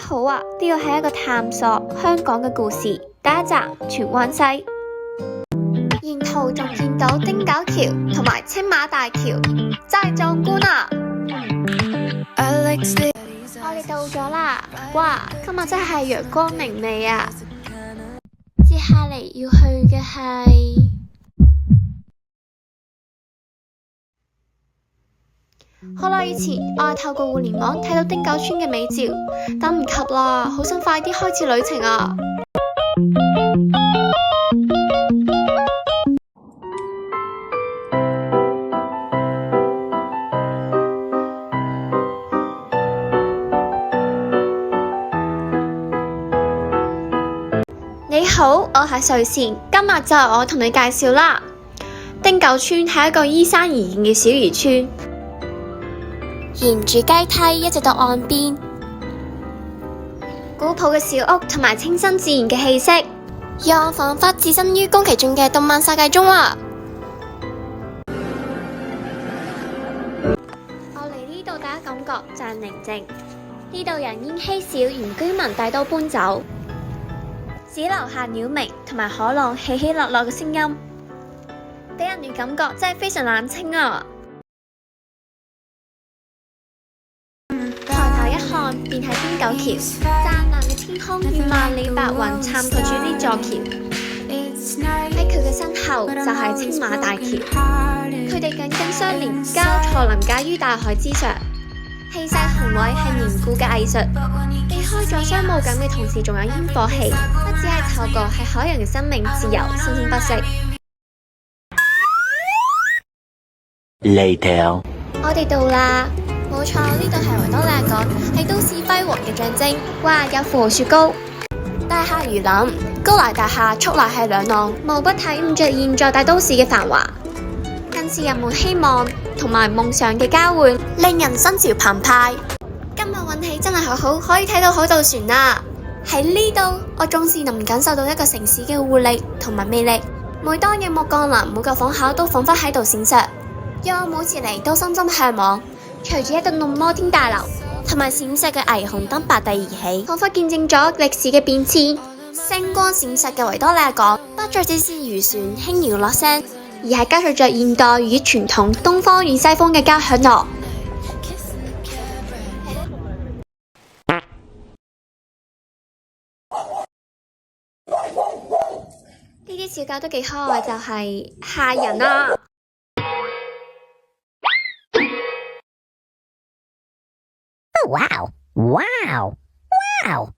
好啊，呢個係一個探索香港嘅故事，第一站荃灣西。沿途仲見到汀九橋同埋青馬大橋，真係壯觀啊！我哋到咗啦，哇！今日真係陽光明媚啊！接下嚟要去嘅係，好耐以前我係透過互聯網睇到汀九村嘅美照，等唔及啦，好想快啲開始旅程啊！你好，我係瑞善，今日就係我同你介紹啦。汀九村係一個依山而建嘅小漁村，沿住階梯一直到岸邊，古樸嘅小屋同埋清新自然嘅氣息，讓我彷彿置身於宮崎駿嘅動漫世界中啊！我嚟呢度第一感覺就係寧靜，呢度人煙稀少，原居民大多搬走。只留下鳥鳴同埋海浪起起落落嘅聲音，俾人嘅感覺真係非常冷清啊！抬頭一看，便係汀九橋，湛藍嘅天空與萬里白雲參透住呢座橋。喺佢嘅身後就係青馬大橋，佢哋緊緊相連，交錯臨架於大海之上。氣勢雄偉係凝固嘅藝術，避開咗商務感嘅同時，仲有煙火氣，不只係透過係海洋嘅生命自由，生生不息。Later， 我哋到啦，冇錯，呢度係維多利亞港，係都市輝煌嘅象徵。哇，有富豪雪糕，大廈如林，高樓大廈矗立喺兩岸，無不體現着現在大都市嘅繁華，更是人們希望同埋夢想嘅交匯，令人心潮澎湃。今日運氣真係好好，可以睇到海盜船啊！喺呢度，我總是能感受到一個城市嘅活力同埋魅力。每當夜幕降臨，每個房口都彷彿喺度閃爍，讓我每次嚟都深深向往。隨住一棟棟摩天大樓同埋閃爍嘅霓虹燈拔地而起，彷彿見證咗歷史嘅變遷。星光閃爍嘅維多利亞港，不再只是漁船輕搖落聲，而係交織着現代與傳統、東方與西方嘅交響樂。呢啲小狗都幾可愛，就係嚇人啊！Wow！Wow！Wow！